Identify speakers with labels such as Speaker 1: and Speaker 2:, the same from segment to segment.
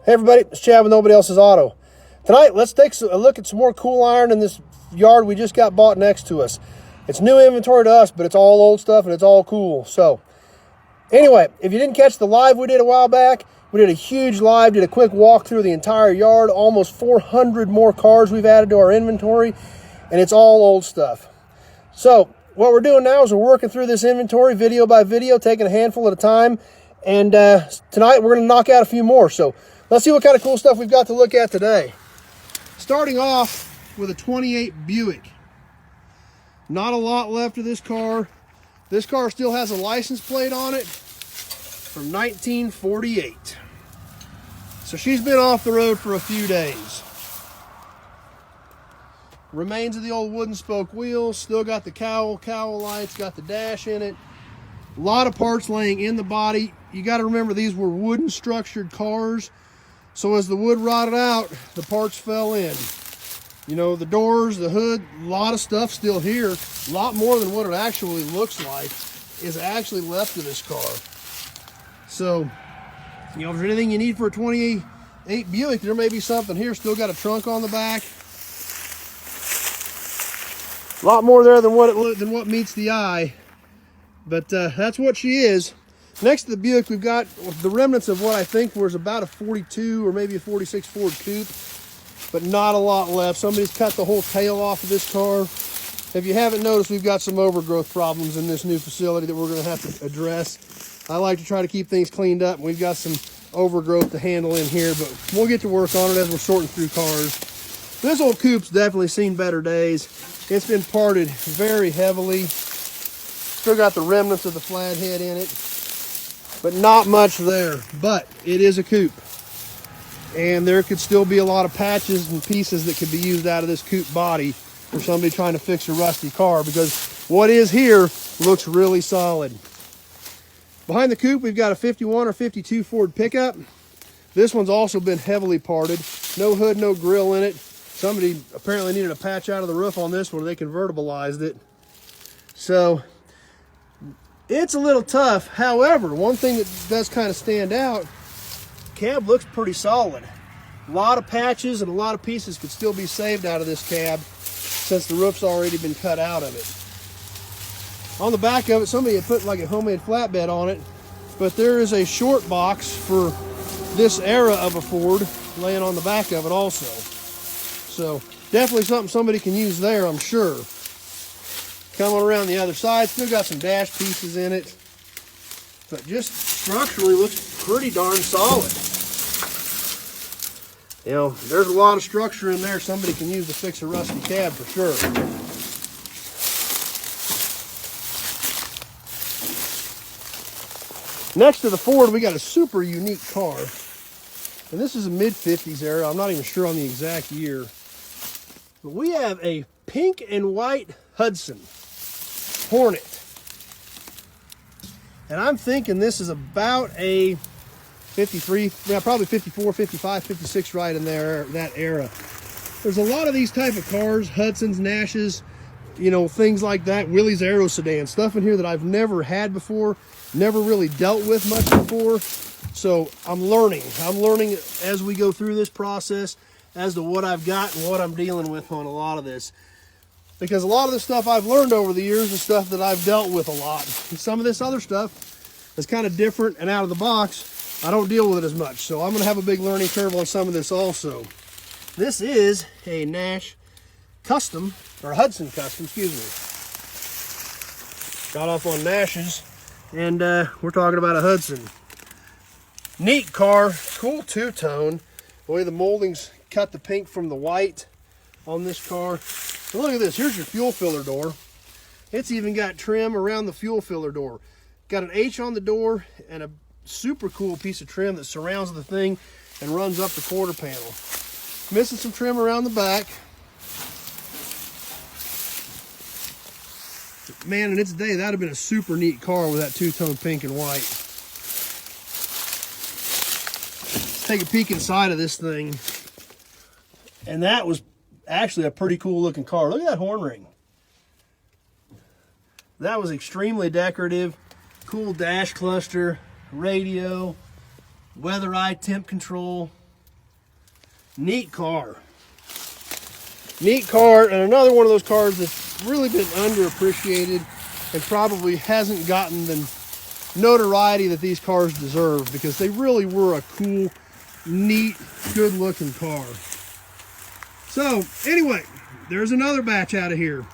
Speaker 1: Hey everybody, it's Chad with Nobody Else's Auto. Tonight, let's take a look at some more cool iron in this yard we just got bought next to us. It's new inventory to us, but it's all old stuff and it's all cool. So, anyway, if you didn't catch the live we did a while back, we did a huge live, did a quick walk through the entire yard, almost 400 more cars we've added to our inventory, and it's all old stuff. So, what we're doing now is we're working through this inventory video by video, taking a handful at a time, and tonight we're going to knock out a few more. So, let's see what kind of cool stuff we've got to look at today. Starting off with a 28 Buick. Not a lot left of this car. This car still has a license plate on it from 1948. So she's been off the road for a few days. Remains of the old wooden spoke wheels. Still got the cowl lights, got the dash in it. A lot of parts laying in the body. You got to remember these were wooden structured cars. So as the wood rotted out, the parts fell in. You know, the doors, the hood, a lot of stuff still here. A lot more than what it actually looks like is actually left of this car. So, you know, if there's anything you need for a 28 Buick, there may be something here. Still got a trunk on the back. A lot more there than what meets the eye. But that's what she is. Next to the Buick, we've got the remnants of what I think was about a 42 or maybe a 46 Ford coupe, but not a lot left. Somebody's cut the whole tail off of this car. If you haven't noticed, we've got some overgrowth problems in this new facility that we're going to have to address. I like to try to keep things cleaned up, and we've got some overgrowth to handle in here, but we'll get to work on it as we're sorting through cars. This old coupe's definitely seen better days. It's been parted very heavily. Still got the remnants of the flathead in it, but not much there. But it is a coupe, and there could still be a lot of patches and pieces that could be used out of this coupe body for somebody trying to fix a rusty car, because what is here looks really solid. Behind the coupe, we've got a 51 or 52 Ford pickup. This one's also been heavily parted. No hood, no grill in it. Somebody apparently needed a patch out of the roof on this one. They convertibilized it. So it's a little tough. However, one thing that does kind of stand out, cab looks pretty solid. A lot of patches and a lot of pieces could still be saved out of this cab since the roof's already been cut out of it. On the back of it, somebody had put like a homemade flatbed on it, but there is a short box for this era of a Ford laying on the back of it also. So definitely something somebody can use there, I'm sure. Coming around the other side, still got some dash pieces in it, but just structurally looks pretty darn solid. You know, there's a lot of structure in there somebody can use to fix a rusty cab for sure. Next to the Ford, we got a super unique car, and this is a mid-50s era. I'm not even sure on the exact year, but we have a pink and white Hudson Hornet, and I'm thinking this is about a 53, yeah, probably 54, 55, 56, right in there, that era. There's a lot of these type of cars, Hudsons, Nashes, you know, things like that, Willys Aero sedan, stuff in here that I've never had before, never really dealt with much before. So I'm learning as we go through this process as to what I've got and what I'm dealing with on a lot of this. Because a lot of the stuff I've learned over the years is stuff that I've dealt with a lot. And some of this other stuff is kind of different and out of the box. I don't deal with it as much. So I'm going to have a big learning curve on some of this also. This is a Nash Custom, or Hudson Custom, excuse me. Got off on Nash's, and we're talking about a Hudson. Neat car, cool two-tone. The way the moldings cut the pink from the white on this car. And look at this, here's your fuel filler door. It's even got trim around the fuel filler door. Got an H on the door and a super cool piece of trim that surrounds the thing and runs up the quarter panel. Missing some trim around the back. Man, in its day, that'd have been a super neat car with that two-tone pink and white. Let's take a peek inside of this thing. And that was actually a pretty cool looking car. Look at that horn ring. That was extremely decorative. Cool dash cluster, radio, weather eye temp control. Neat car. Neat car, and another one of those cars that's really been underappreciated and probably hasn't gotten the notoriety that these cars deserve, because they really were a cool, neat, good looking car. So anyway, there's another batch out of here.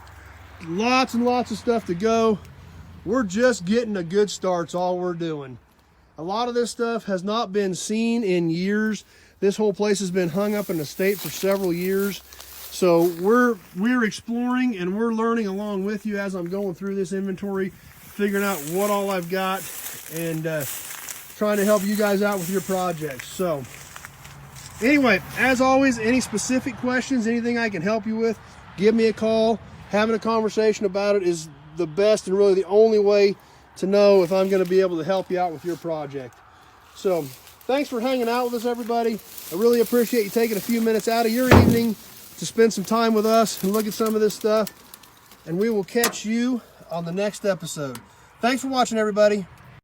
Speaker 1: Lots and lots of stuff to go. We're just getting a good start's all we're doing. A lot of this stuff has not been seen in years. This whole place has been hung up in the state for several years. So we're exploring and we're learning along with you as I'm going through this inventory, figuring out what all I've got, and trying to help you guys out with your projects. So anyway, as always, any specific questions, anything I can help you with, give me a call. Having a conversation about it is the best and really the only way to know if I'm going to be able to help you out with your project. So thanks for hanging out with us, everybody. I really appreciate you taking a few minutes out of your evening to spend some time with us and look at some of this stuff. And we will catch you on the next episode. Thanks for watching, everybody.